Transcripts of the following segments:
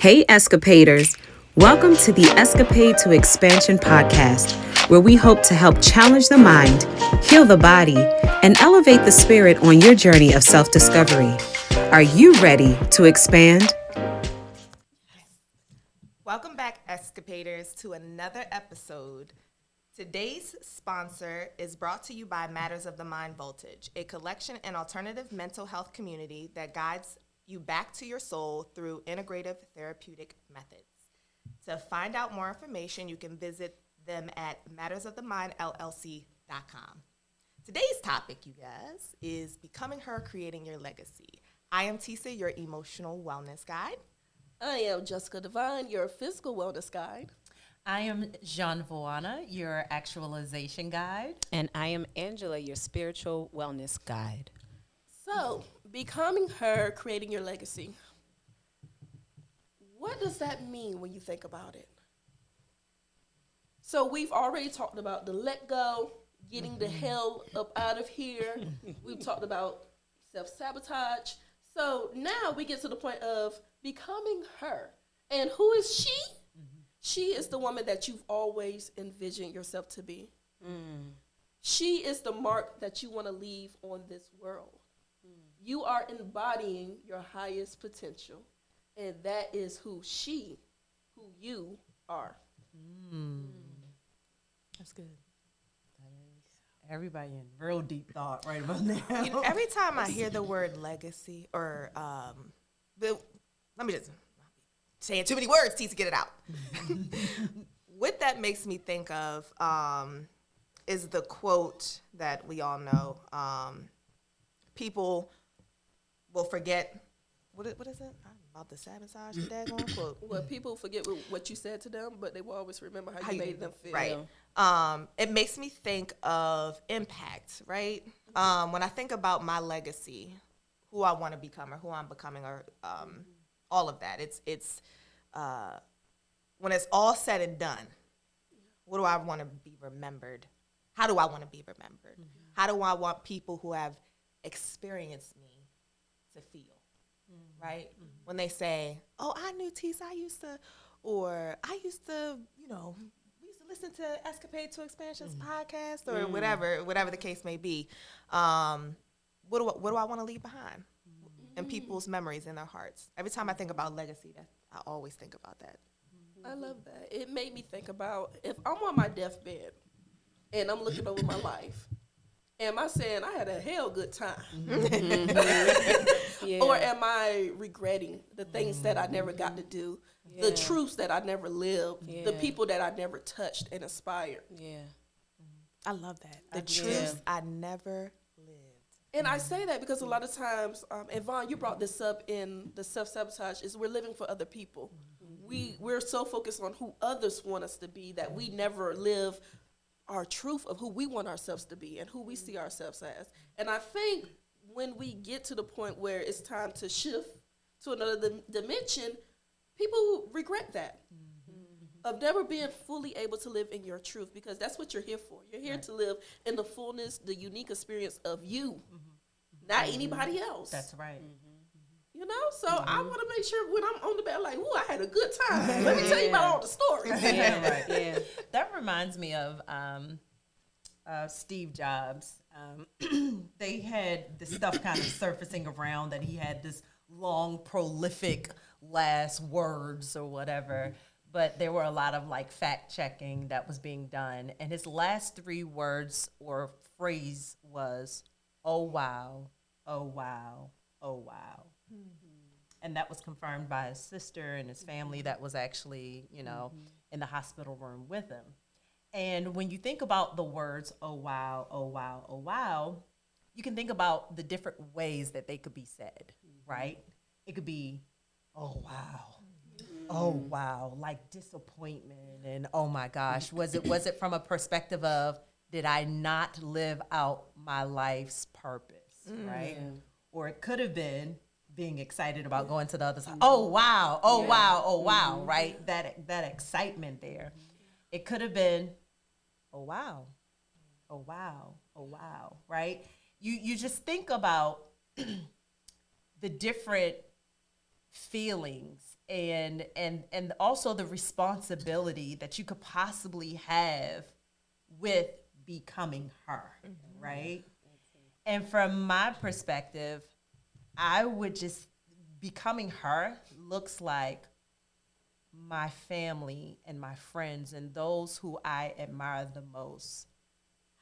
Hey, Xcapaders! Welcome to the Xcapade to Xpansion podcast, where we hope to help challenge the mind, heal the body, and elevate the spirit on your journey of self-discovery. Are you ready to expand? Welcome back, Xcapaders, to another episode. Today's sponsor is brought to you by Matters of the Mind Voltage, a collection and alternative mental health community that guides you back to your soul through integrative therapeutic methods. To find out more information, you can visit them at mattersofthemindllc.com. Today's topic, you guys, is becoming her, creating your legacy. I am Tisa, your emotional wellness guide. I am Jessica Devine, your physical wellness guide. I am Jean Voana, your actualization guide. And I am Angela, your spiritual wellness guide. So, becoming her, creating your legacy. What does that mean when you think about it? So, we've already talked about the let go, getting the hell up out of here. We've talked about self-sabotage. So, now we get to the point of becoming her. And who is she? She is the woman that you've always envisioned yourself to be. She is the mark that you want to leave on this world. You are embodying your highest potential, and that is who you are. That's good. Everybody in real deep thought right about now. Every time I hear the word legacy or, let me just saying too many words, Tisa, get it out. What that makes me think of is the quote that we all know. People will forget, what is it? I'm about to sabotage the daggone quote. Well, people forget what you said to them, but they will always remember how you made them feel. Right. It makes me think of impact, right? When I think about my legacy, who I want to become or who I'm becoming or all of that, it's when it's all said and done, what do I want to be remembered? How do I want to be remembered? How do I want people who have experienced me to feel, right? When they say, oh, I knew Tisa, we used to, listen to Xcapade to Expansion's podcast or whatever the case may be. What do I want to leave behind in people's memories in their hearts? Every time I think about legacy, I always think about that. I love that. It made me think about if I'm on my deathbed and I'm looking over my life, am I saying I had a hell good time? Or am I regretting the things that I never got to do, the truths that I never lived, the people that I never touched and inspired? I love that. The truths I never lived. And I say that because a lot of times, and Vaughn, you brought this up in the self-sabotage, is we're living for other people. We're so focused on who others want us to be that we never live our truth of who we want ourselves to be and who we see ourselves as. And I think when we get to the point where it's time to shift to another dimension, people regret that. Of never being fully able to live in your truth, because that's what you're here for. You're here to live in the fullness, the unique experience of you, not anybody else. That's right. You know, so I want to make sure when I'm on the bed, like, ooh, I had a good time. Let me tell you about all the stories. That reminds me of Steve Jobs. They had this stuff kind of surfacing around that he had this long, prolific last words or whatever. But there were a lot of like fact checking that was being done. And his last 3 words or phrase was, oh, wow, oh, wow, oh, wow. And that was confirmed by his sister and his family that was actually, in the hospital room with him. And when you think about the words, oh, wow, oh, wow, oh, wow, you can think about the different ways that they could be said, right? It could be, oh, wow. Oh, wow, like disappointment and oh my gosh. Was it from a perspective of, did I not live out my life's purpose, right? Or it could have been being excited about going to the other side. Oh, wow, oh, wow, oh, wow, right? That excitement there. It could have been, oh, wow, oh, wow, oh, wow, right? You just think about the different feelings and also the responsibility that you could possibly have with becoming her, right? And from my perspective, I would just, becoming her looks like my family and my friends and those who I admire the most.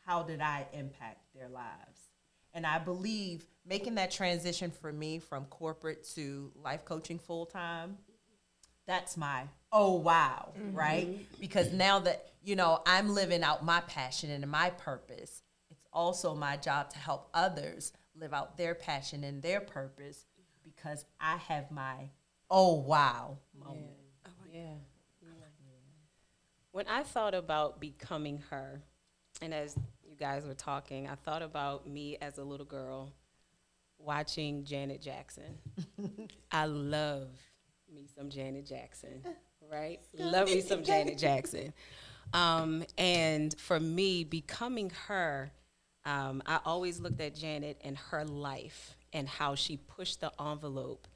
How did I impact their lives? And I believe making that transition for me from corporate to life coaching full time, that's my oh wow, right? Because now that, you know, I'm living out my passion and my purpose, it's also my job to help others live out their passion and their purpose, because I have my oh wow moment. Yeah. When I thought about becoming her, and as you guys were talking, I thought about me as a little girl watching Janet Jackson. I love me some Janet Jackson, right? Love me some Janet Jackson. And for me, becoming her, I always looked at Janet and her life and how she pushed the envelope,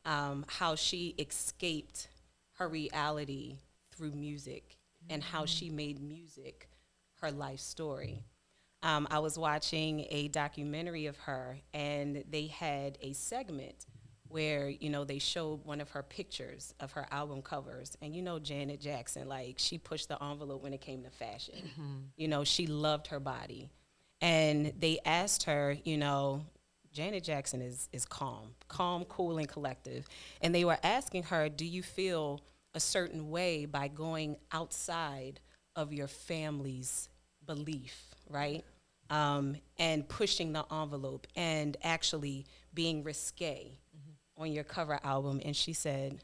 how she escaped her reality through music, and how she made music her life story. I was watching a documentary of her, and they had a segment where, you know, they showed one of her pictures of her album covers. And, you know, Janet Jackson, like, she pushed the envelope when it came to fashion. You know, she loved her body. And they asked her, you know, Janet Jackson is calm, cool, and collective. And they were asking her, do you feel a certain way by going outside of your family's belief, right? And pushing the envelope and actually being risque on your cover album. And she said,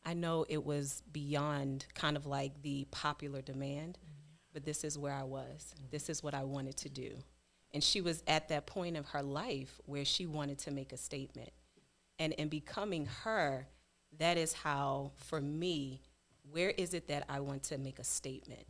I know it was beyond kind of like the popular demand, but this is where I was. This is what I wanted to do. And she was at that point of her life where she wanted to make a statement. And in becoming her, that is how, for me, where is it that I want to make a statement?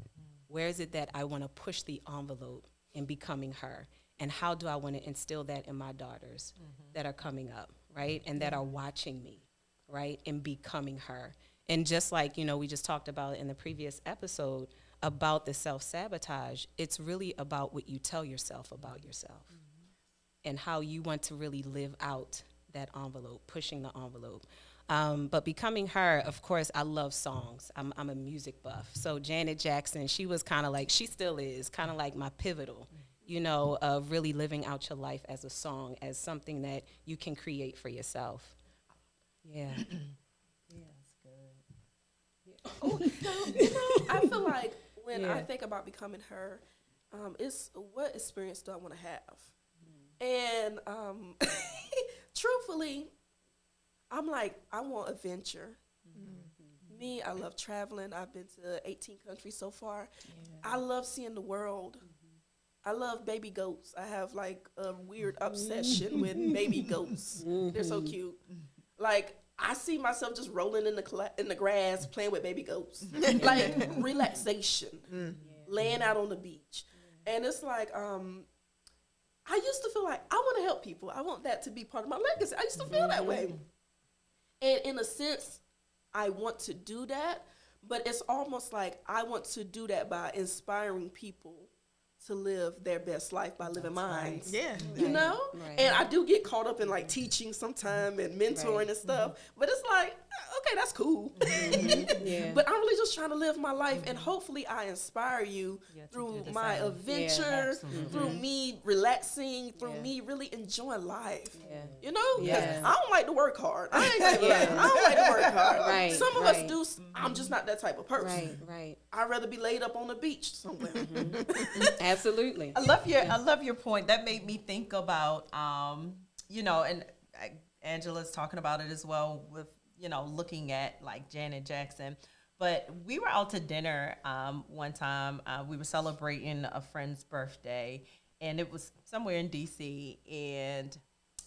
Where is it that I want to push the envelope in becoming her? And how do I want to instill that in my daughters that are coming up, right? And that are watching me, right? In becoming her. And just like, you know, we just talked about in the previous episode about the self-sabotage, it's really about what you tell yourself about yourself and how you want to really live out that envelope, pushing the envelope. But becoming her, of course, I love songs. I'm a music buff. So Janet Jackson, she was kind of like, she still is, kind of like my pivotal, you know, of really living out your life as a song, as something that you can create for yourself. Yeah. You know, I feel like when I think about becoming her, it's what experience do I want to have? And truthfully, I'm like, I want adventure. Me, I love traveling. I've been to 18 countries so far. I love seeing the world. I love baby goats. I have like a weird obsession with baby goats. They're so cute. Like, I see myself just rolling in the grass, playing with baby goats. Like, relaxation, laying out on the beach. And it's like, I used to feel like I want to help people. I want that to be part of my legacy. I used to feel that way. And in a sense, I want to do that, but it's almost like I want to do that by inspiring people to live their best life by living mine. Yeah. You know? Right. And I do get caught up in like teaching sometime and mentoring and stuff, but it's like, okay, that's cool. But I'm really just trying to live my life, and hopefully I inspire you through my adventure, through me relaxing, through me really enjoying life. You know? Because I don't like to work hard. I ain't gonna lie. I don't like to work hard. Some of us do. I'm just not that type of person. I'd rather be laid up on the beach somewhere. Absolutely. I love your point. That made me think about, you know, and Angela's talking about it as well with, you know, looking at like Janet Jackson. But we were out to dinner one time. We were celebrating a friend's birthday, and it was somewhere in DC, and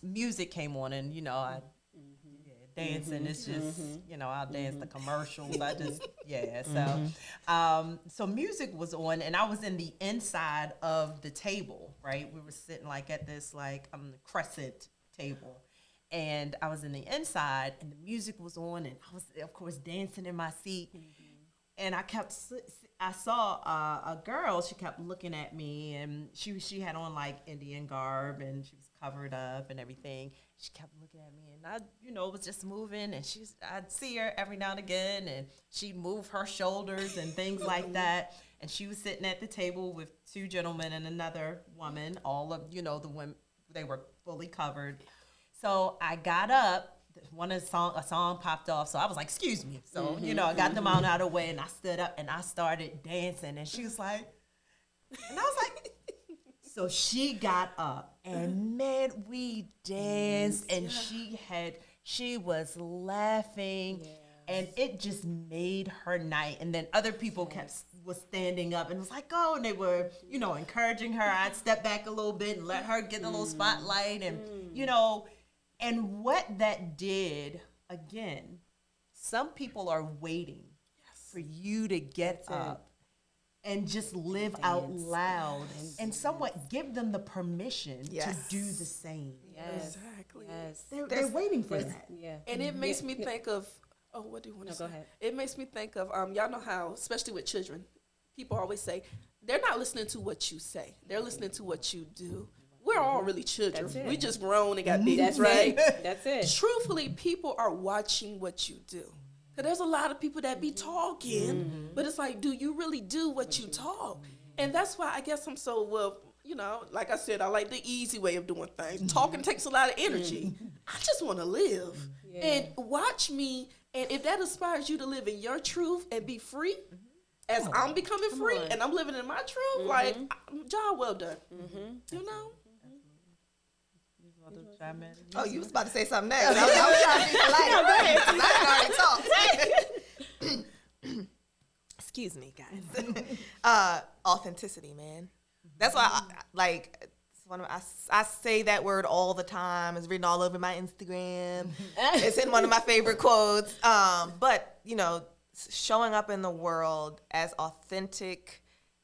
music came on, and, you know, I dancing. It's just, you know, I'll dance the commercials. I just, so music was on, and I was in the inside of the table, right? We were sitting like at this like crescent table, and I was in the inside, and the music was on, and I was, of course, dancing in my seat. And I saw a girl. She kept looking at me, and she had on like Indian garb, and she was covered up and everything. She kept looking at me, and I, was just moving, and I'd see her every now and again, and she'd move her shoulders and things like that. And she was sitting at the table with two gentlemen and another woman. All of the women, they were fully covered. So I got up. A song popped off, so I was like, excuse me. So, I got them out of the way, and I stood up, and I started dancing, and she was like, and I was like, so she got up, and man, we danced, and she was laughing, and it just made her night. And then other people was standing up and was like, oh, and they were, encouraging her. I'd step back a little bit and let her get a little spotlight, and, and what that did, again, some people are waiting for you to get up and just live out loud and somewhat give them the permission to do the same. Yes. Exactly. Yes. They're waiting for that. Yeah. And it makes me think of, what do you want to say? Go ahead. It makes me think of, y'all know how, especially with children, people always say, they're not listening to what you say. They're listening to what you do. We're all really children. We just grown and got babies, right? That's it. Truthfully, people are watching what you do. Because there's a lot of people that be talking, but it's like, do you really do what you talk? And that's why I guess I'm so, like I said, I like the easy way of doing things. Talking takes a lot of energy. I just want to live. And watch me. And if that inspires you to live in your truth and be free, as I'm becoming free and I'm living in my truth, like, job well done. Oh, you was about to say something next. I was trying to be polite. No, go ahead. I already talked. Excuse me, guys. Authenticity, man. That's why, I say that word all the time. It's written all over my Instagram. It's in one of my favorite quotes. But, showing up in the world as authentic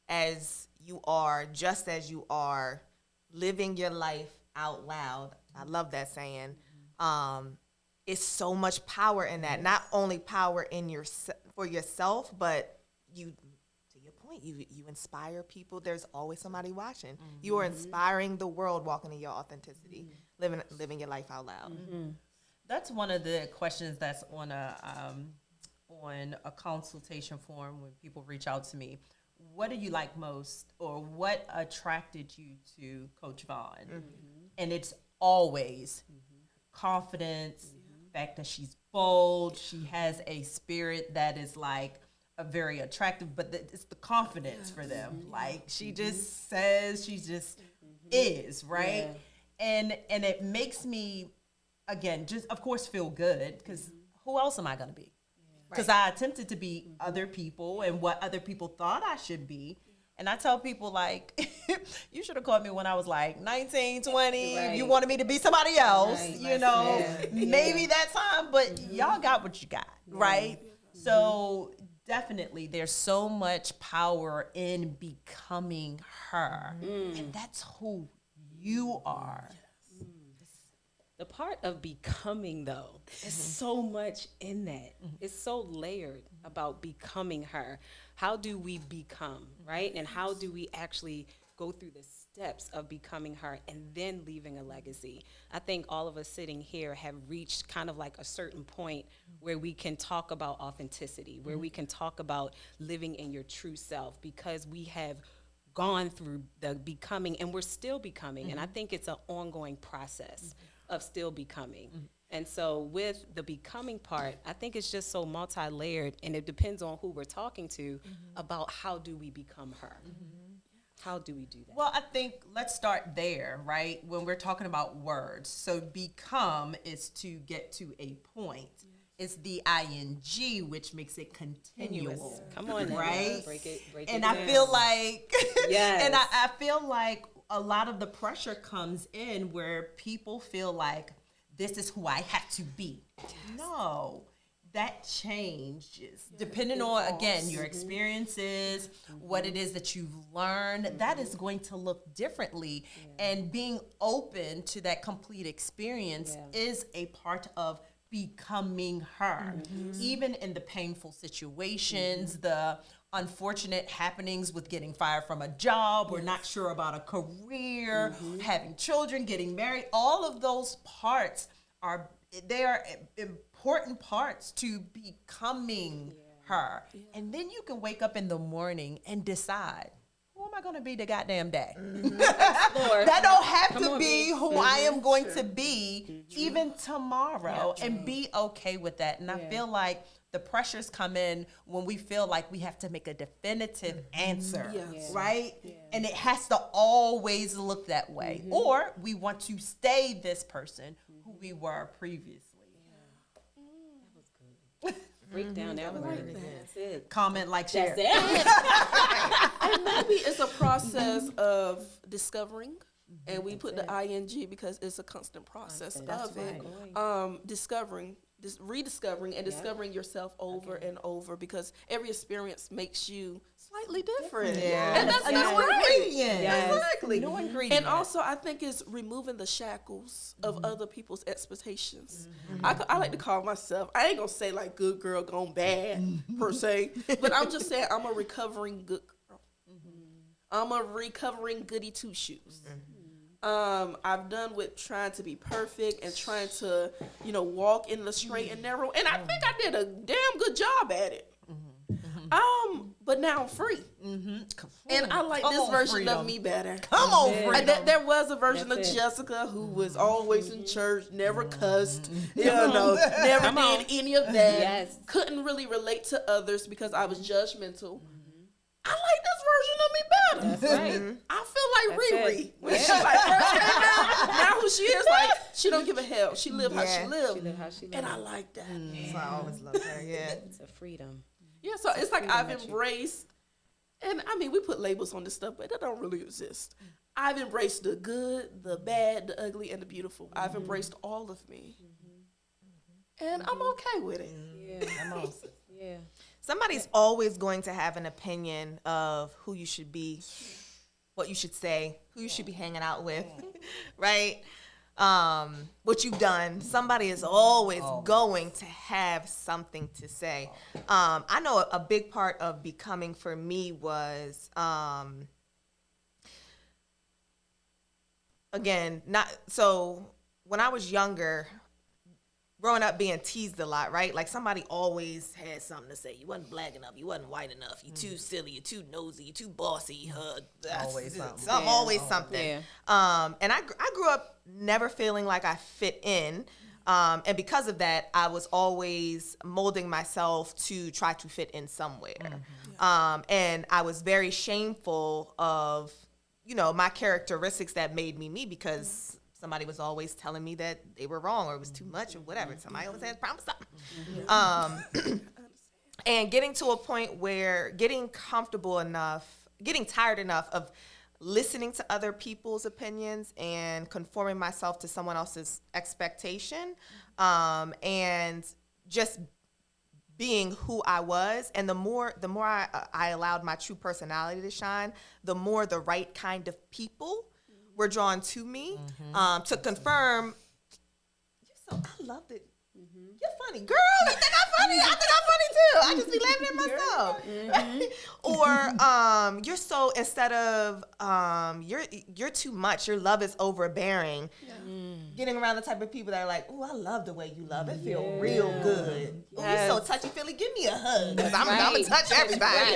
as you are, just as you are, living your life out loud. I love that saying. It's so much power in that. Not only power in for yourself, but you, to your point, you inspire people. There's always somebody watching. You are inspiring the world, walking in your authenticity, living your life out loud. That's one of the questions that's on a consultation form when people reach out to me. What do you like most, or what attracted you to Coach Vaughn? And it's always confidence, fact that she's bold, she has a spirit that is like a very attractive, but it's the confidence for them. Like she just says, she just is, right? And it makes me, again, just of course feel good, because who else am I gonna be? Because I attempted to be other people and what other people thought I should be. And I tell people, like, you should have called me when I was like 19, 20. Right. You wanted me to be somebody else, maybe that time, but y'all got what you got, right? So definitely there's so much power in becoming her. And that's who you are. The part of becoming, though, is so much in that. It's so layered about becoming her. How do we become, right? And how do we actually go through the steps of becoming her and then leaving a legacy? I think all of us sitting here have reached kind of like a certain point where we can talk about authenticity, where we can talk about living in your true self, because we have gone through the becoming and we're still becoming. And I think it's an ongoing process of still becoming. And so with the becoming part, I think it's just so multi-layered, and it depends on who we're talking to about how do we become her. How do we do that? Well, I think let's start there, right? When we're talking about words. So become is to get to a point. It's the ing, which makes it continual. Come on, right? Break it and down. I feel like, and I feel like a lot of the pressure comes in where people feel like this is who I have to be. No, that changes depending on, again, your experiences, what it is that you've learned. That is going to look differently. And being open to that complete experience is a part of becoming her. Even in the painful situations, the unfortunate happenings with getting fired from a job, or not sure about a career, having children, getting married, all of those parts are important parts to becoming her. And then you can wake up in the morning and decide, who am I going to be the goddamn day? That don't have to be who I am going to be even tomorrow, and be okay with that. And I feel like the pressures come in when we feel like we have to make a definitive answer, right? And it has to always look that way. Or we want to stay this person who we were previously. Breakdown, that was good. That's it. Comment, like, share. And maybe it's a process of discovering, and we put the ing because it's a constant process of it. Discovering, rediscovering, and discovering yourself over and over, because every experience makes you slightly different. And that's a new ingredient. Exactly. New ingredient. And also, I think it's removing the shackles of other people's expectations. I like to call myself, I ain't gonna say like good girl gone bad per se, but I'm just saying I'm a recovering good girl. I'm a recovering goody two shoes. I've done with trying to be perfect and trying to, walk in the straight and narrow, and I think I did a damn good job at it. But now I'm free, and I like this version of me better. Come on, freedom. There was a version of Jessica who was always in church, never cussed, never did any of that. Couldn't really relate to others because I was judgmental. I like this version of me better. That's right. I feel like Riri when she first came out. Now who she is, like, she don't give a hell. She live how she live. She live how she live. And I like that. So I always loved her. Yeah. It's a freedom. Yeah, so it's like I've embraced, and I mean, we put labels on this stuff, but that don't really exist. I've embraced the good, the bad, the ugly, and the beautiful. I've embraced all of me. And I'm okay with it. Yeah. Somebody's always going to have an opinion of who you should be, what you should say, who you should be hanging out with, right? What you've done. Somebody is always going to have something to say. I know a big part of becoming for me was, again, when I was younger, growing up being teased a lot, right? Like somebody always had something to say. You wasn't black enough. You wasn't white enough. You too silly. You too nosy. You too bossy. Always something. Always something. Yeah. And I grew up never feeling like I fit in. And because of that, I was always molding myself to try to fit in somewhere. And I was very shameful of, my characteristics that made me me, because somebody was always telling me that they were wrong or it was too much or whatever. Somebody always had a problem with something. And getting to a point where getting tired enough of listening to other people's opinions and conforming myself to someone else's expectation, and just being who I was. And the more I allowed my true personality to shine, the more the right kind of people were drawn to me, to confirm. I loved it. You're funny, girl. You think I'm funny? I think I'm funny too. I just be laughing at myself. Or you're so, instead of you're too much. Your love is overbearing. Getting around the type of people that are like, oh, I love the way you love. It feel real good. Oh, you're so touchy feely. Give me a hug, because I'm gonna touch everybody.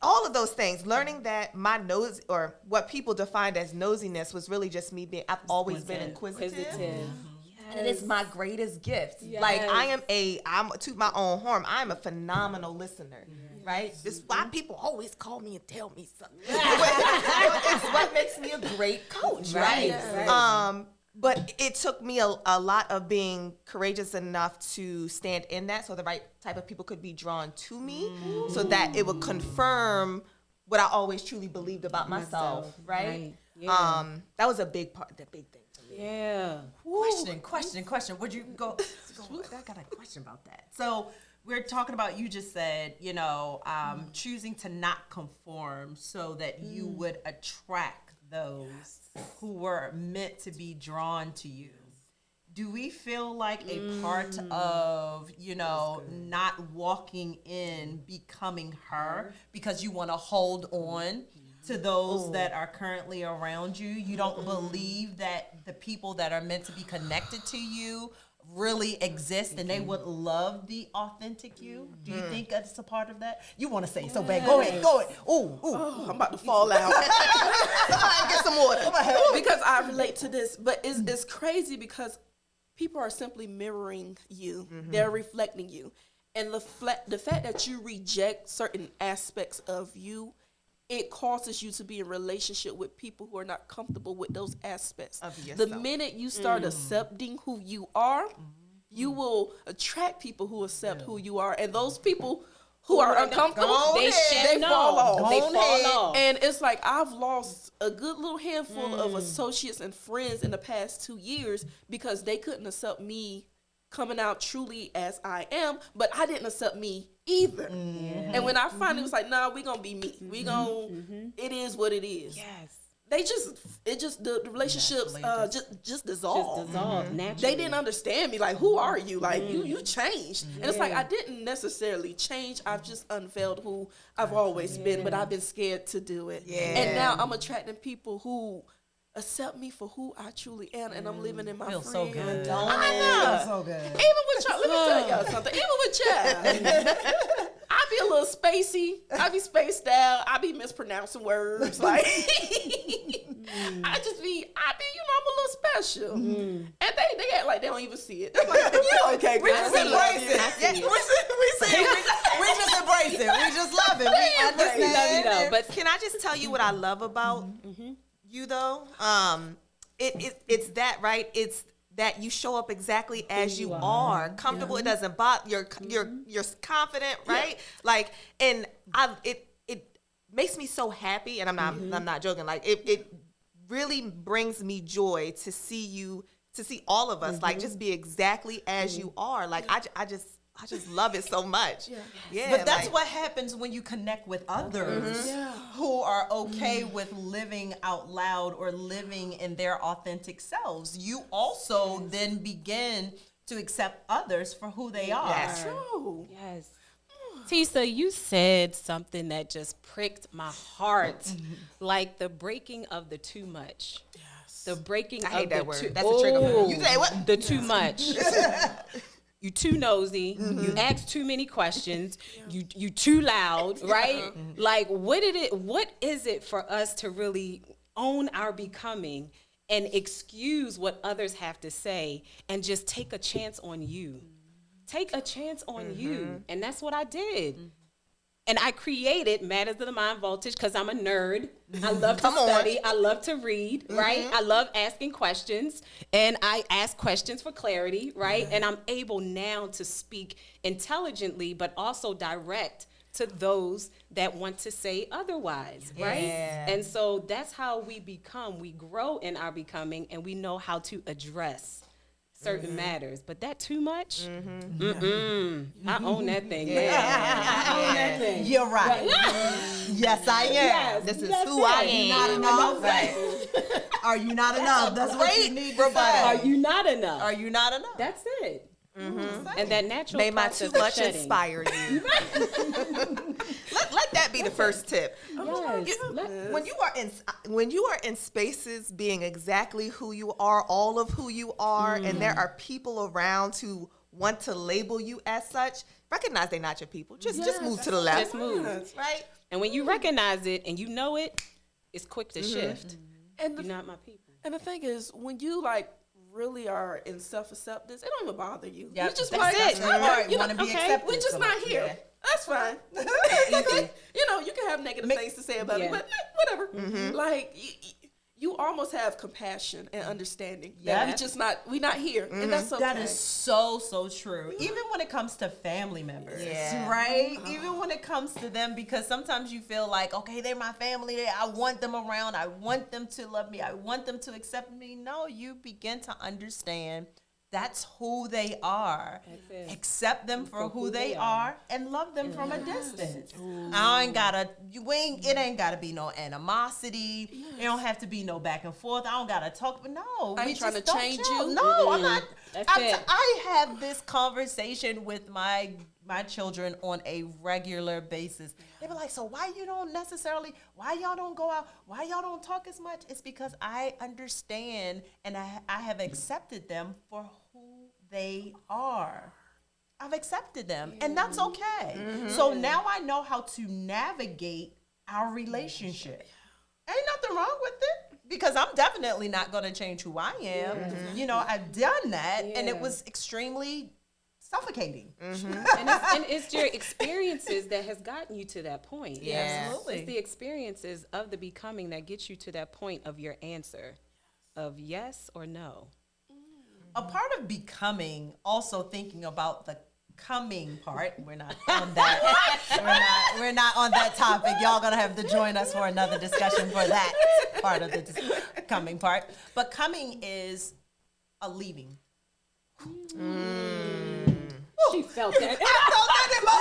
All of those things, learning that my nose, or what people defined as nosiness, was really just me being, I've always been inquisitive. And it's my greatest gift. Yes. Like I'm to my own harm, I'm a phenomenal listener, right? This is why people always call me and tell me something. It's what makes me a great coach, right? But it took me a lot of being courageous enough to stand in that, so the right type of people could be drawn to me, so that it would confirm what I always truly believed about myself, right? Yeah. That was a big part, the big thing for me. Yeah. Question. Would you go? I got a question about that. So we're talking about, you just said, choosing to not conform so that you would attract those who were meant to be drawn to you. Do we feel like a part of, not walking in becoming her because you want to hold on to those that are currently around you? You don't believe that the people that are meant to be connected to you really exist and they would love the authentic you? Do you think that's a part of that? You want to say so bad. Go ahead. Ooh. I'm about to fall out. Somebody get some water. Because I relate to this. But it's crazy because people are simply mirroring you. They're reflecting you. And the fact that you reject certain aspects of you, it causes you to be in relationship with people who are not comfortable with those aspects. The minute you start accepting who you are, you will attract people who accept who you are. And those people who are uncomfortable, they fall off. They fall off. And it's like, I've lost a good little handful of associates and friends in the past 2 years because they couldn't accept me coming out truly as I am, but I didn't accept me either. And when I finally was like, nah, we gonna be me. We gonna, it is what it is. Yes. The relationships just dissolved. Just dissolve naturally. They didn't understand me. Like, who are you? Like, you changed. And it's like, I didn't necessarily change. I've just unveiled who I've always been, but I've been scared to do it. And now I'm attracting people who accept me for who I truly am, and I'm living in my Feels freedom. so good. I know. Feels so good. Even with y'all, let me tell y'all something. Even with y'all, I be a little spacey. I be spaced out. I be mispronouncing words. Like, I'm a little special. And they act like they don't even see it. They're like, yeah, okay, We just embrace it. We just embrace it. We just love it. We understand. But can I just tell you what I love about you, though? It's that, right? It's that you show up exactly as you are, comfortable. It doesn't bother. You're confident, right? Like, and it makes me so happy, and I'm not joking. Like, it really brings me joy to see you, to see all of us, like, just be exactly as you are. Like, I just love it so much. But that's what happens when you connect with others who are okay with living out loud or living in their authentic selves. You also then begin to accept others for who they are. Yes. true. Yes. Tisa, you said something that just pricked my heart, like the breaking of the too much. Yes. The breaking I of hate the that word. too. That's a trigger word. You say what? The too much. You too nosy. You ask too many questions. You too loud, right? Like, what is it for us to really own our becoming and excuse what others have to say and just take a chance on you? Take a chance on you. And that's what I did. And I created Matters of the Mind Voltage because I'm a nerd. I love to study. I love to read, right? I love asking questions. And I ask questions for clarity, right? And I'm able now to speak intelligently, but also direct to those that want to say otherwise, right? And so that's how we become. We grow in our becoming, and we know how to address certain matters, but that too much, I own that thing. I own that thing. You're right. Yes, I am. Yes, This is that's who it. I am. Not enough. Right. Are you not enough? That's what you need to say. Are you not enough? Are you not enough? That's it. And that natural May my process too of much shedding. inspire you. let that be the first tip. Yes. When you are in spaces being exactly who you are, all of who you are, and there are people around who want to label you as such, recognize they're not your people. Just move to the left. Just move. Right? And when you recognize it and you know it, it's quick to shift. And You're not my people. And the thing is, when you really are in self-acceptance, it don't even bother you. Yeah, You just that's like, it. okay, You want to be accepted. we're just not here. Yeah. That's fine. You can have negative things to say about me, but whatever. Like, you almost have compassion and understanding. Yeah. That we not here, and that's okay. That is so true. Even when it comes to family members, right? Even when it comes to them, because sometimes you feel like, okay, they're my family. I want them around. I want them to love me. I want them to accept me. No, you begin to understand that's who they are. Accept them for who they are and love them from a distance. It ain't gotta be no animosity. It don't have to be no back and forth. I don't gotta talk, but no. I ain't trying to change you. No, I'm not. That's it. I have this conversation with my children on a regular basis. They be like, so why y'all don't go out? Why y'all don't talk as much? It's because I understand and I have accepted them for who they are. I've accepted them, and that's okay. So now I know how to navigate our relationship. Ain't nothing wrong with it, because I'm definitely not going to change who I am. You know, I've done that, and it was extremely suffocating. And it's your experiences that has gotten you to that point. Yeah. Absolutely. It's the experiences of the becoming that gets you to that point of your answer of yes or no. A part of becoming, also thinking about the coming part. We're not on that. we're not on that topic. Y'all gonna have to join us for another discussion for that part of the coming part. But coming is a leaving. She felt that. I felt that in my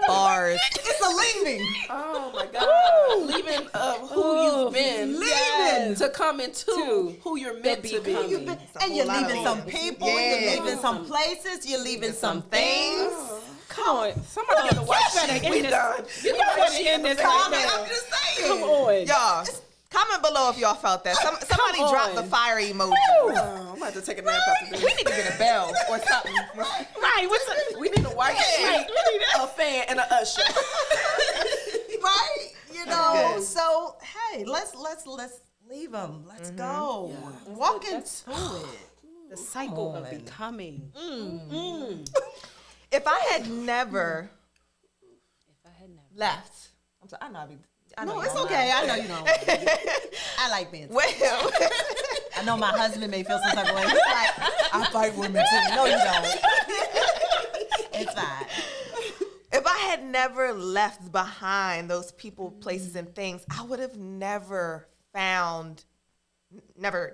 Bars. It's a leaving. Oh my God! Leaving of who you've been, Leaving. to come into who you're meant to be. becoming. And you're leaving some leaving. people. Yeah. You're leaving some places. You're leaving some things. Come on. Somebody get a white sheet. We done. You better end this right now. I'm just saying. Come on. Y'all, comment below if y'all felt that. Somebody Come drop on. the fire emoji. Oh, I'm about to take a nap after this. We need to get a bell or something. Right. What's up? We need a white sheet, a fan, and an usher. Right? You know. Yes. So hey, let's leave them. Let's go. Walk into it. The cycle of on. becoming. If I had never If I had never. left, I'm sorry, I know No, you it's don't okay. mind. I know you don't. I like being. Well, I know my husband may feel some type of way. He's like, I fight women too. No, you don't. It's fine. if I had never left behind those people, places, and things, I would have never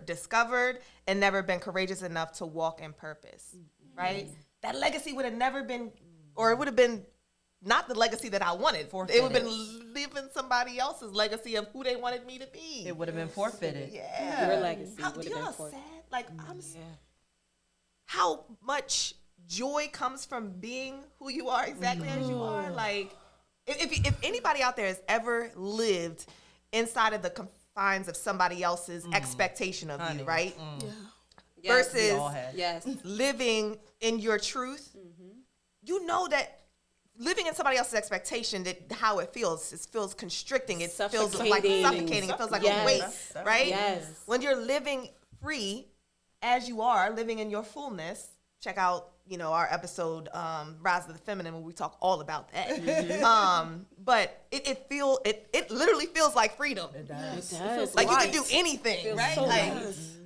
discovered, and never been courageous enough to walk in purpose, right? That legacy would have never been, or it would have been not the legacy that I wanted. It would have been living somebody else's legacy of who they wanted me to be. It would have been forfeited. Yeah. Your legacy How, would you have know been how for. sad? Like, how much joy comes from being who you are exactly as you are. Like, if anybody out there has ever lived inside of the confines of somebody else's expectation of you, right? Yes. Versus Yes. living in your truth, you know that living in somebody else's expectation, that how it feels constricting. It feels like suffocating. It feels like a weight, right? Yes. When you're living free, as you are, living in your fullness, check out, our episode, Rise of the Feminine, where we talk all about that. But it literally feels like freedom. It does. It does. Like you can do anything, Feels right? so Like nice.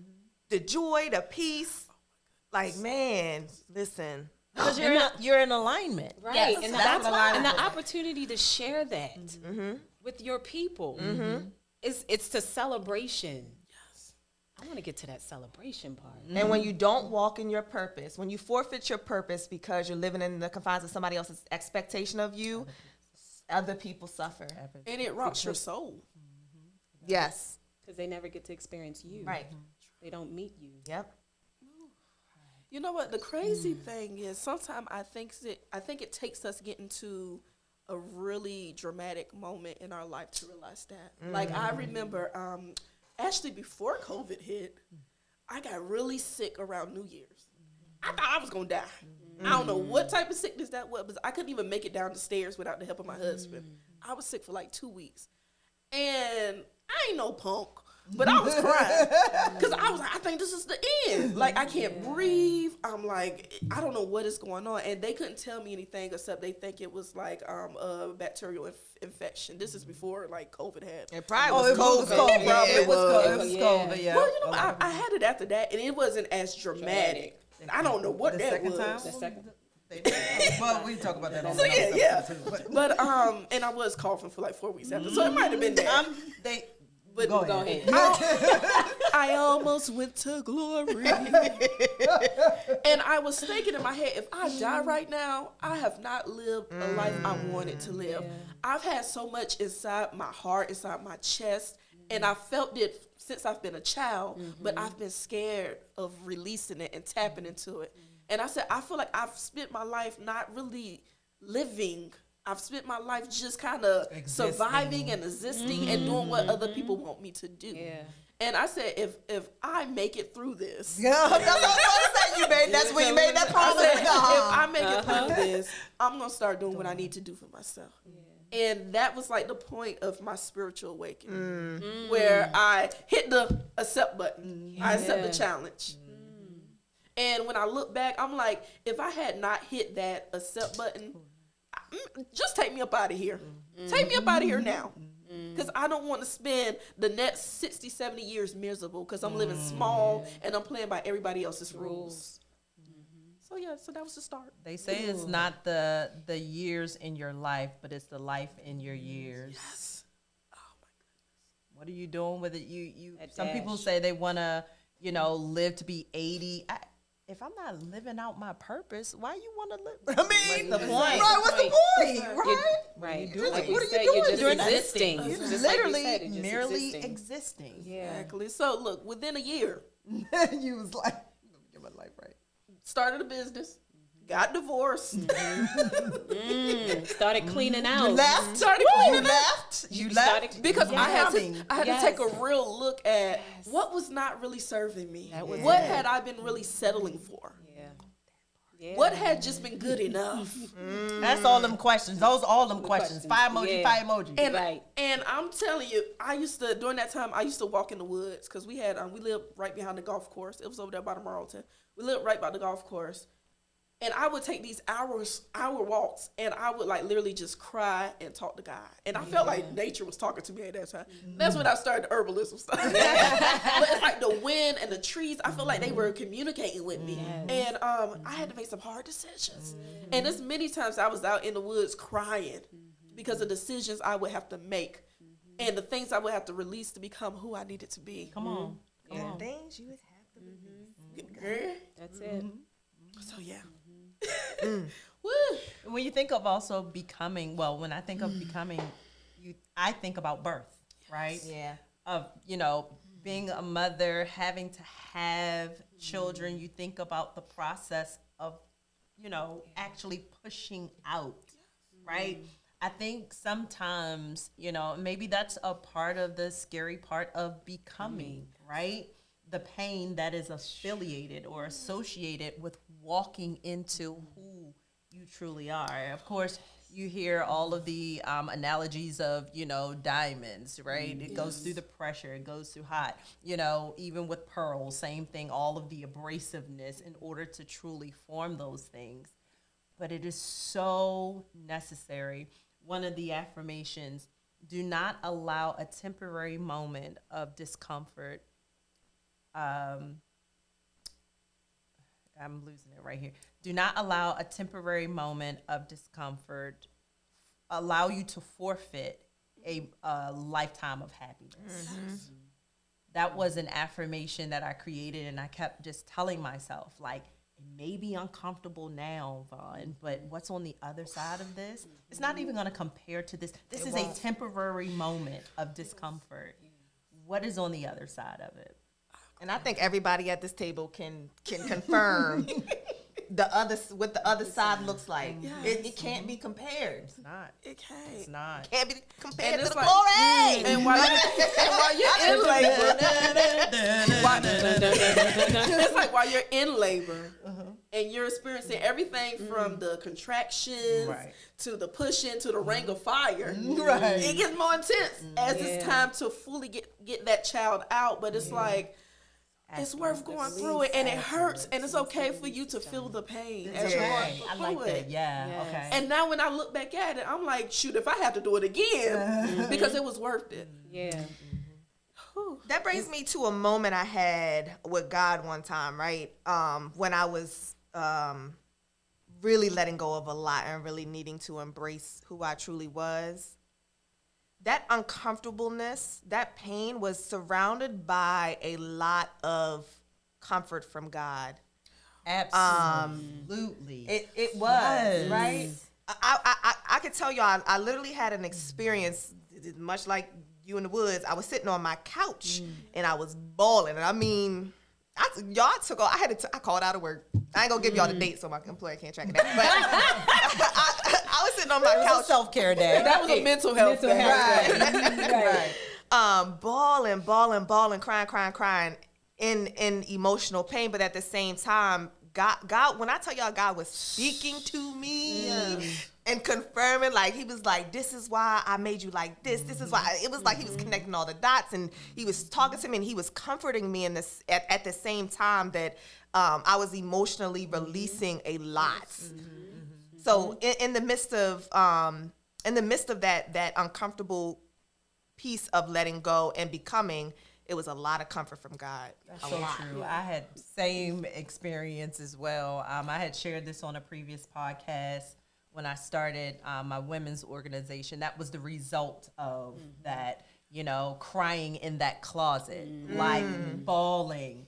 the joy, the peace. Like, man, listen. Because you're in alignment. Right. Yes, and, that's the, what I and the like. opportunity to share that with your people. It's the celebration. I want to get to that celebration part. And when you don't walk in your purpose, when you forfeit your purpose because you're living in the confines of somebody else's expectation of you, other people suffer. And it rocks your soul. Yes. Because they never get to experience you. Right. They don't meet you. Yep. You know what? The crazy thing is, sometimes I think it takes us getting to a really dramatic moment in our life to realize that. Like, I remember, actually before COVID hit, I got really sick around New Year's. I thought I was gonna die. I don't know what type of sickness that was, but I couldn't even make it down the stairs without the help of my husband. I was sick for like 2 weeks, and I ain't no punk. But I was crying because I was like, I think this is the end. Like, I can't breathe. I'm like, I don't know what is going on. And they couldn't tell me anything except they think it was like a bacterial infection. This is before like COVID had. It probably was COVID. Bro. It was COVID, yeah. Well, you know, I had it after that, and it wasn't as dramatic. I don't know what that was. The second well, we talk about that on So another yeah. episode, too, But and I was coughing for like 4 weeks after, so it might have been that. But Go ahead. I almost went to glory. And I was thinking in my head, if I die right now, I have not lived a life I wanted to live. Yeah. I've had so much inside my heart, inside my chest, and I felt it since I've been a child, but I've been scared of releasing it and tapping into it. And I said, I feel like I've spent my life not really living. I've spent my life just kind of surviving and existing and doing what other people want me to do. Yeah. And I said, if I make it through this, that's what I was going to say. That's when you made that promise. If I make it through this, I'm gonna start doing what I need to do for myself. Yeah. And that was like the point of my spiritual awakening, where I hit the accept button. I accept the challenge. And when I look back, I'm like, if I had not hit that accept button, just take me up out of here. Take me up out of here now. Because I don't want to spend the next 60, 70 years miserable because I'm living small and I'm playing by everybody else's rules. So yeah, so that was the start. They say it's not the years in your life, but it's the life in your years. Yes. Oh my goodness. What are you doing with it? You. Some people say they want to, live to be 80. If I'm not living out my purpose, why you want to live? I mean, what's the point? Right, what's the point? Right? Right. Like what are you doing? You're just existing. You're Just literally like you said, merely existing. Yeah. Exactly. So look, within a year, you was like, let me get my life right. Started a business, got divorced, started cleaning out. You left. started cleaning left. You left because I had Yes. to take a real look at what was not really serving me. What had I been really settling for? Yeah. What had just been good enough? That's all them questions. Those all them questions. Fire emoji, fire emoji. And I'm telling you, during that time, I used to walk in the woods because we lived right behind the golf course. It was over there by the Marlton. We lived right by the golf course. And I would take these hour walks, and I would like literally just cry and talk to God. And I felt like nature was talking to me at that time. That's when I started the herbalism stuff. But it's like the wind and the trees, I felt like they were communicating with me. And I had to make some hard decisions. And there's many times I was out in the woods crying because of decisions I would have to make and the things I would have to release to become who I needed to be. Come on. Things you would have to release. Girl. That's it. So yeah. Woo. When you think of also becoming, when I think of becoming, I think about birth, right? Yeah. Of, being a mother, having to have children, you think about the process of, actually pushing out, right? I think sometimes, maybe that's a part of the scary part of becoming, right? The pain that is affiliated or associated with walking into who you truly are. Of course, you hear all of the analogies of, diamonds, right? It goes through the pressure, it goes through hot, even with pearls, same thing, all of the abrasiveness in order to truly form those things. But it is so necessary. One of the affirmations, do not allow a temporary moment of discomfort. I'm losing it right here. Do not allow a temporary moment of discomfort allow you to forfeit a lifetime of happiness. That was an affirmation that I created, and I kept just telling myself, like, it may be uncomfortable now, Vaughn, but what's on the other side of this? It's not even going to compare to this. This is a temporary moment of discomfort. What is on the other side of it? And I think everybody at this table can confirm what the other side looks like. Yes. It can't be compared. It's not. It can't. It's not. Can't be compared And to it's the like- glory. And while you're in labor, it's like while you're in labor, and you're experiencing everything from the contractions to the pushing to the ring of fire. Right. It gets more intense as it's time to fully get that child out. But it's like, it's worth going through it, and it hurts, and it's okay for you to feel the pain as you're going through I like it. that. Yeah. Okay. And now when I look back at it, I'm like, shoot, if I have to do it again, because it was worth it. Yeah. That brings me to a moment I had with God one time, right? When I was really letting go of a lot and really needing to embrace who I truly was. That uncomfortableness, that pain was surrounded by a lot of comfort from God. Absolutely. It was, right? I could tell y'all, I literally had an experience, much like you in the woods. I was sitting on my couch and I was bawling. And I mean, I called out of work. I ain't gonna give y'all the date so my employer can't track it down. But I was sitting on my couch. Self-care day. That was a mental health day. Right. Bawling, crying in emotional pain. But at the same time, God, when I tell y'all God was speaking to me and confirming, like he was like, this is why I made you like this. This is why. It was like he was connecting all the dots, and he was talking to me, and he was comforting me in this at the same time that I was emotionally releasing a lot. So in the midst of that uncomfortable piece of letting go and becoming, it was a lot of comfort from God. That's so true. I had same experience as well. I had shared this on a previous podcast when I started my women's organization. That was the result of that, crying in that closet, like bawling,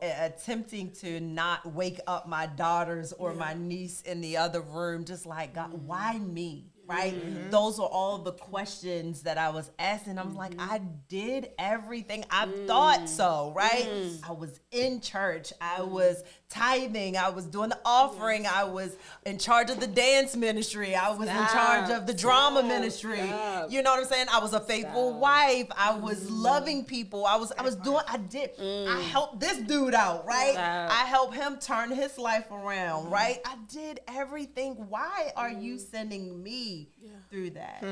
attempting to not wake up my daughters or my niece in the other room, just like, God, why me? Right? Those are all the questions that I was asking. I'm like, I did everything. I thought so, right? I was in church. I was tithing. I was doing the offering. I was in charge of the dance ministry. I was in charge of the drama ministry. You know what I'm saying? I was a faithful wife. I was loving people. I helped this dude out, right? I helped him turn his life around, right? I did everything. Why are you sending me through that?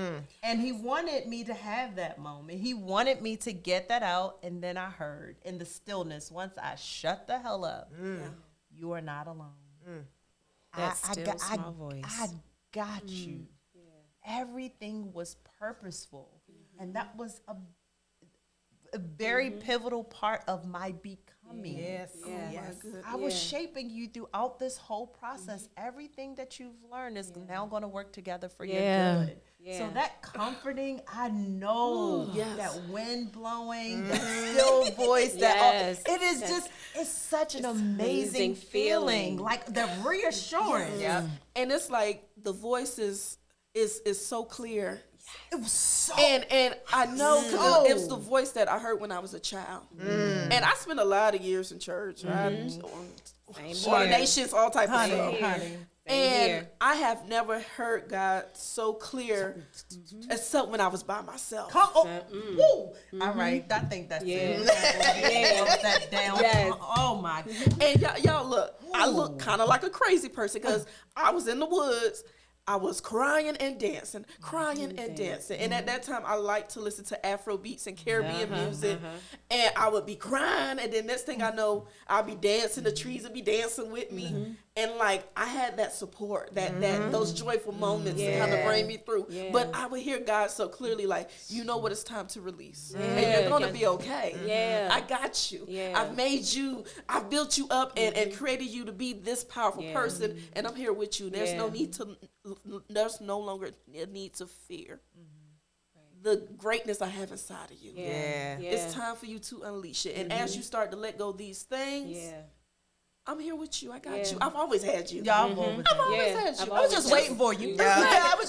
And he wanted me to have that moment. He wanted me to get that out. And then I heard in the stillness, once I shut the hell up, you are not alone. That still small voice. I got you. Everything was purposeful. And that was a very pivotal part of my becoming. Yes. I was shaping you throughout this whole process. Everything that you've learned is now going to work together for your good. So that comforting, I know that wind blowing, that still voice, it is just, it's such an amazing feeling. Like the reassurance. And it's like the voice is so clear. It was so, and I know because it was the voice that I heard when I was a child, and I spent a lot of years in church, right? Ordinations, all type of stuff. And I have never heard God so clear, except when I was by myself. All right, I think that's it. That down. Oh my! And y'all look, I look kind of like a crazy person because I was in the woods. I was crying and dancing. And at that time, I liked to listen to Afro beats and Caribbean music. And I would be crying. And then next thing I know, I'll be dancing. The trees would be dancing with me. And like, I had that support, that those joyful moments to kind of bring me through. But I would hear God so clearly, like, you know what, it's time to release. And you're going to be okay. I got you. I've made you, I've built you up and created you to be this powerful person. And I'm here with you. There's no longer a need to fear the greatness I have inside of you. It's time for you to unleash it. And as you start to let go of these things, I'm here with you. I got you. I've always had you. I've always had you. I was just waiting for you. I was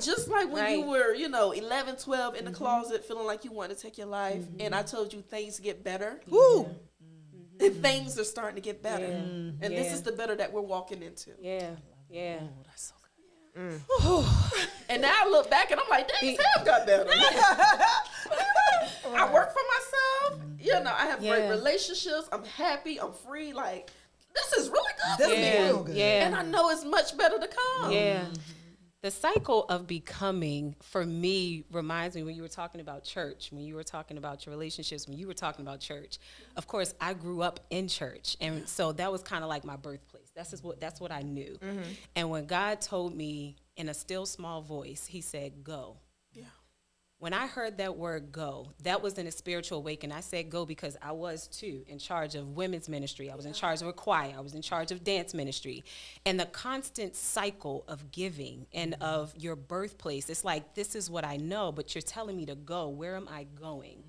just like when you were, 11, 12 in the closet feeling like you wanted to take your life. And I told you things get better. And things are starting to get better. And this is the better that we're walking into. Oh, that's so good. And now I look back and I'm like, things have got better. I work for myself. I have great relationships. I'm happy. I'm free. Like, this is really good This for is me. real good. Yeah. And I know it's much better to come. Yeah. The cycle of becoming, for me, reminds me when you were talking about church, when you were talking about your relationships, when you were talking about church. Of course, I grew up in church, and so that was kind of like my birthplace. That's what I knew. And when God told me in a still small voice, he said, go. Yeah. When I heard that word go, that was in a spiritual awakening. I said go because I was too in charge of women's ministry. I was in charge of a choir. I was in charge of dance ministry. And the constant cycle of giving and of your birthplace, it's like, this is what I know, but you're telling me to go. Where am I going?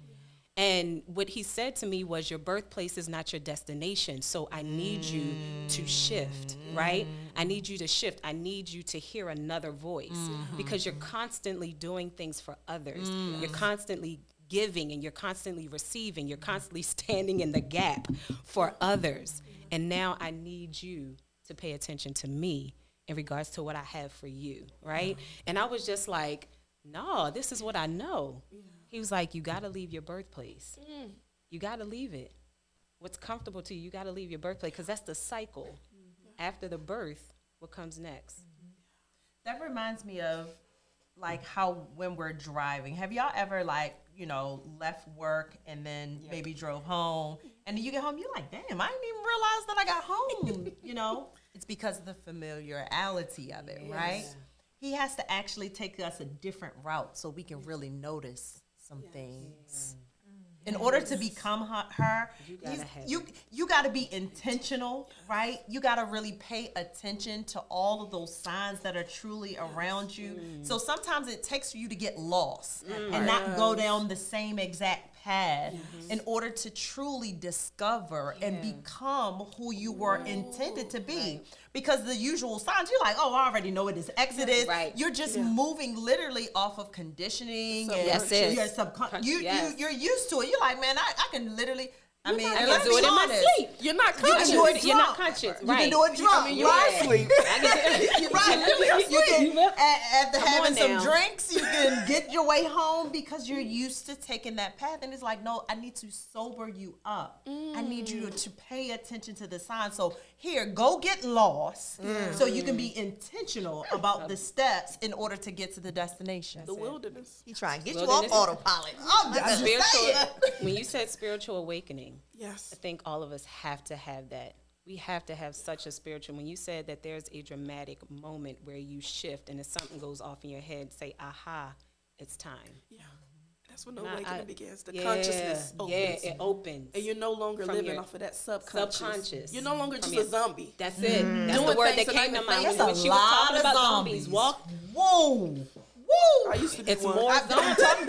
And what he said to me was, your birthplace is not your destination, so I need you to shift, right? I need you to shift. I need you to hear another voice because you're constantly doing things for others. You're constantly giving and you're constantly receiving. You're constantly standing in the gap for others. And now I need you to pay attention to me in regards to what I have for you, right? And I was just like, no, this is what I know. He was like, you got to leave your birthplace. You got to leave it. What's comfortable to you, you got to leave your birthplace because that's the cycle. After the birth, what comes next? That reminds me of like how when we're driving, have y'all ever like, left work and then maybe drove home and then you get home, you're like, damn, I didn't even realize that I got home, It's because of the familiarity of it, right? He has to actually take us a different route so we can really notice some things. In order to become her, you got to be intentional, right? You got to really pay attention to all of those signs that are truly around you. So sometimes it takes for you to get lost and not go down the same exact path in order to truly discover and become who you were intended to be. Because the usual signs, you're like, oh, I already know what this exit is. Right. You're just moving literally off of conditioning. That's and it. You're used to it. You're like, man, I can literally, I can do it in my sleep. You're not You can conscious. do it You're not drunk. conscious, You right? can do it drunk. you're asleep. You're right. You can, after Come having on some now. drinks, you can get your way home because you're used to taking that path. And it's like, no, I need to sober you up. I need you to pay attention to the signs. So here, go get lost so you can be intentional about the steps in order to get to the destination. The wilderness. He trying to get you Wilderness. off autopilot. I'm just saying. When you said spiritual awakening, Yes. I think all of us have to have that. We have to have such a spiritual. When you said that there's a dramatic moment where you shift and if something goes off in your head, say, aha, it's time. Yeah. That's when the And awakening begins. The consciousness opens. Yeah, it opens. And you're no longer From living your off of that subconscious. subconscious. You're no longer From just your- a zombie. That's it. That's Doing the word things that that came to ain't mind even when think. she was talking about zombies. Walk. Whoa. I used to be It's one. more I'm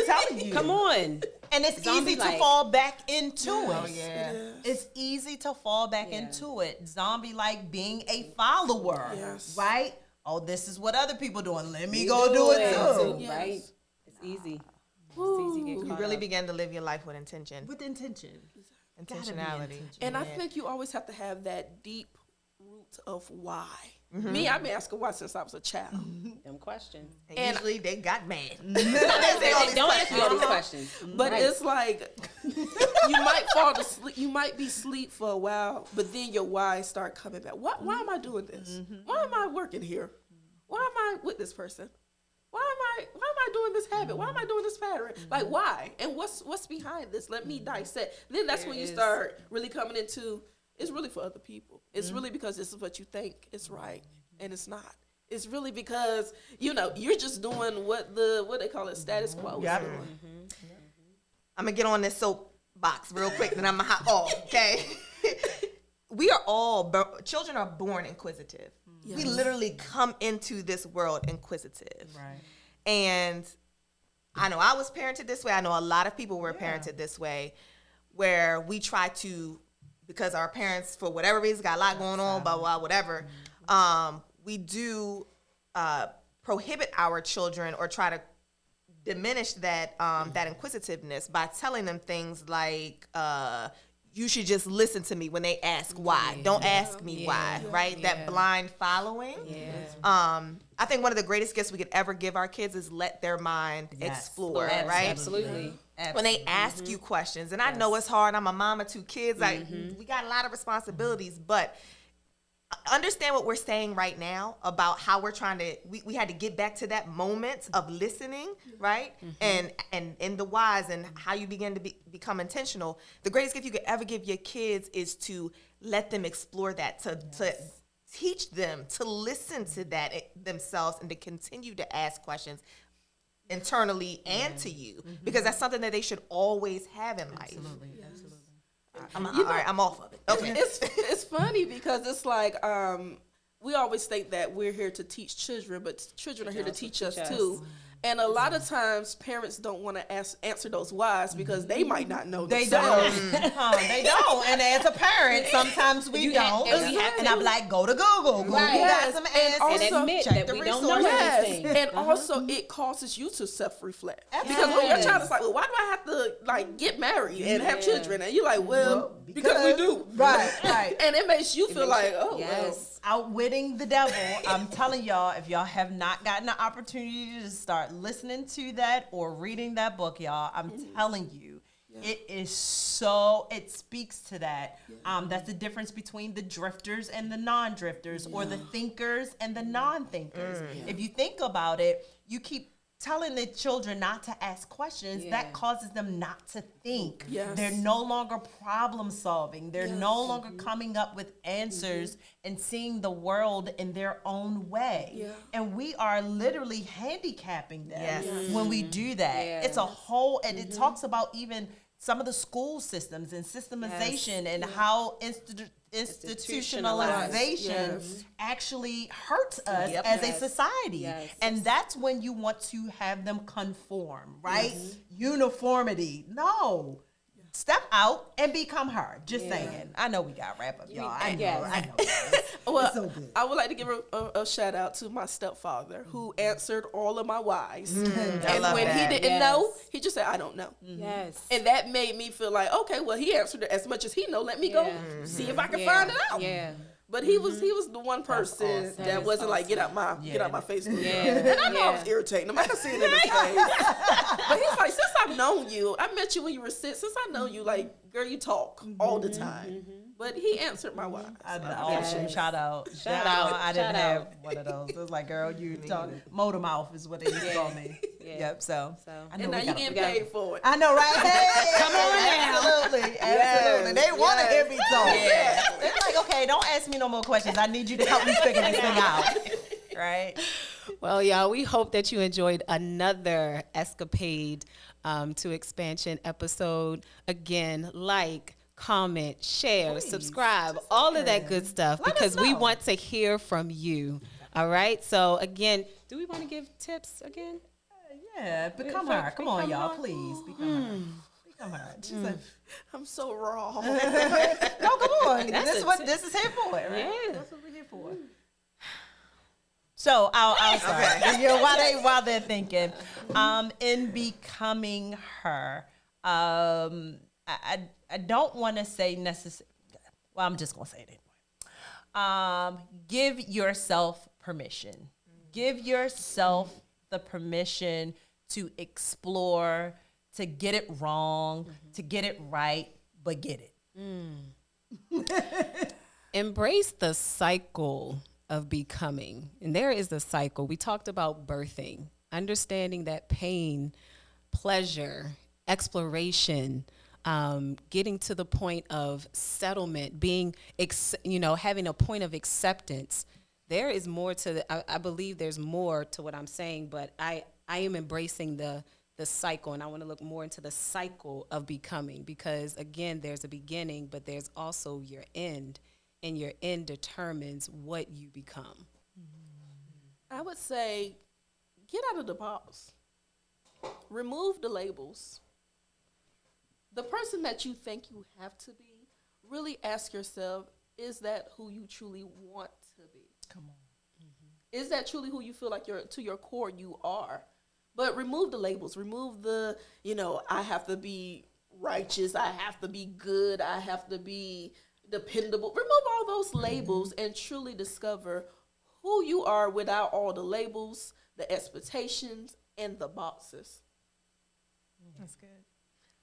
telling you. Come on. And it's easy to Zombie-like. fall back into it. It is. It's easy to fall back into it. Zombie like being a follower. Yes. Right? Oh, this is what other people doing. Let me go do it too. Yes. Right? It's easy. It's easy to get You caught really up. begin to live your life with intention, With intention. intentionality. And I think you always have to have that deep root of why. Me, I've been asking why since I was a child. Them questions. And usually they got mad. Don't ask me all these questions. But Right. it's like you might fall to sleep. You might be asleep for a while, but then your why start coming back. Why am I doing this? Why am I working here? Why am I with this person? Why am I doing this habit? Why am I doing this pattern? Like why? And what's behind this? Let me dissect. Then that's when you start really coming into it's really for other people. It's really because this is what you think is right and it's not. It's really because you're just doing what they call it status quo. Yep. is doing. I'm gonna get on this soapbox real quick, then I'm gonna hop off. Okay. We are all children are born inquisitive. We literally come into this world inquisitive. Right. And I know I was parented this way. I know a lot of people were parented this way, where we try to, because our parents, for whatever reason, got a lot going on, blah, blah, whatever, we do prohibit our children or try to diminish that that inquisitiveness by telling them things like, you should just listen to me when they ask why. Don't ask me why, right? That blind following. I think one of the greatest gifts we could ever give our kids is let their mind explore, right? Absolutely. When they ask you questions. And I know it's hard. I'm a mom of 2 kids. We got a lot of responsibilities, but understand what we're saying right now about how we're trying to, we had to get back to that moment of listening, right? And in the whys and how you begin to become intentional. The greatest gift you could ever give your kids is to let them explore that, to teach them to listen to that themselves and to continue to ask questions internally and to you, because that's something that they should always have in life. Absolutely. All right, I'm off of it. Okay. It's funny because it's like we always think that we're here to teach children, but children are here to teach us too. And a lot of times parents don't want to answer those whys because they might not know They themselves. don't. They don't. And as a parent, sometimes we don't. And I'm like, go to Google. Google got some answers. also- And admit check that the we don't know resources. everything. And also it causes you to self-reflect. Because when your child is like, well, why do I have to like get married and have children? And you're like, well, because we do. Right. And it makes you feel like, oh, Yes. Outwitting the devil. I'm telling y'all, if y'all have not gotten the opportunity to start listening to that or reading that book, y'all, I'm telling you, it is so, it speaks to that. That's the difference between the drifters and the non-drifters, or the thinkers and the non-thinkers. If you think about it, you keep telling the children not to ask questions, that causes them not to think. They're no longer problem solving. They're no longer coming up with answers and seeing the world in their own way. And we are literally handicapping them when we do that. It's a whole, and it talks about even some of the school systems and systemization and how institutionalization actually hurts us as a society. And that's when you want to have them conform, right? Uniformity. No. Step out and become her. Just saying. I know we got to wrap up, y'all. I know. Well, so good. I would like to give a shout out to my stepfather who answered all of my whys. And when he didn't know, he just said, I don't know. Yes. And that made me feel like, okay, well, he answered it as much as he know. Let me go see if I can find it out. But he was the one person that wasn't like, get out my Facebook. And I know I was irritating him. I could see it in his face. But he's like, since I've known you, I met you when you were 6. Since I know you, like, girl, you talk all the time. But he answered my why. Shout out. I didn't have one of those. It was like, girl, you talk. Motor mouth is what they used to call me. Yep. So I know And now you getting paid for it. I know, right? Hey, come on now. Absolutely. They want to hear me talk. They're like, okay, don't ask me no more questions. I need you to help me figure this thing out. Right? Well, y'all, we hope that you enjoyed another Xcapade to Expansion episode. Again, like, comment, share, subscribe, all of that good stuff, because we want to hear from you. All right? So, again, do we want to give tips again? Yeah, become her. Come on, y'all, please. Become her. Become her. I'm so raw. No, come on. This is what this is here for, right? Yeah. That's what we're here for. So I'll start. Okay. While they're thinking, in becoming her, I don't want to say necessarily. Well, I'm just gonna say it anyway. Give yourself permission. Give yourself the permission to explore, to get it wrong, to get it right, but get it. Embrace the cycle of becoming. And there is the cycle. We talked about birthing, understanding that pain, pleasure, exploration, getting to the point of settlement, being, having a point of acceptance. There is more to I believe there's more to what I'm saying, but I am embracing the cycle, and I want to look more into the cycle of becoming, because again, there's a beginning, but there's also your end, and your end determines what you become. I would say get out of the box. Remove the labels. The person that you think you have to be, really ask yourself, is that who you truly want to be? Come on. Is that truly who you feel like to your core you are? But remove the labels. Remove the, I have to be righteous. I have to be good. I have to be dependable. Remove all those labels and truly discover who you are without all the labels, the expectations, and the boxes. That's good.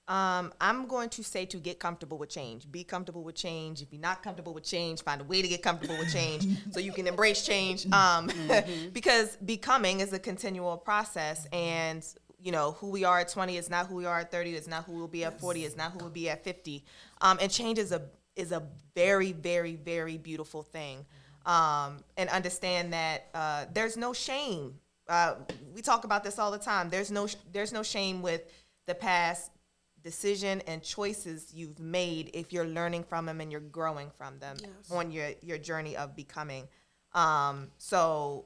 I'm going to say to get comfortable with change. Be comfortable with change. If you're not comfortable with change, find a way to get comfortable with change so you can embrace change. Because becoming is a continual process, and who we are at 20 is not who we are at 30. Is not who we'll be at 40. Is not who we'll be at 50. And change is a very, very, very beautiful thing. And understand that there's no shame. We talk about this all the time. There's no shame with the past decision and choices you've made if you're learning from them and you're growing from them on your journey of becoming. So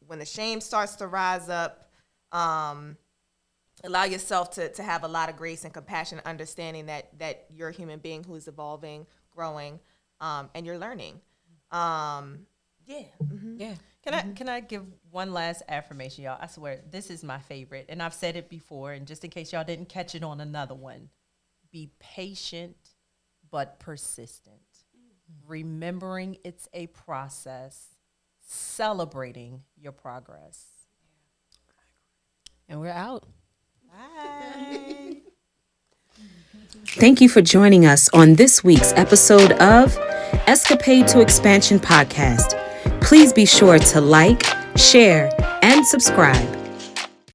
when the shame starts to rise up, allow yourself to have a lot of grace and compassion, understanding that you're a human being who is evolving, growing, and you're learning. Yeah. Can I give one last affirmation, y'all? I swear, this is my favorite, and I've said it before, and just in case y'all didn't catch it on another one, be patient but persistent. Remembering it's a process, celebrating your progress. And we're out. Bye. Thank you for joining us on this week's episode of Xcapade to Xpansion podcast. Please be sure to like, share, and subscribe.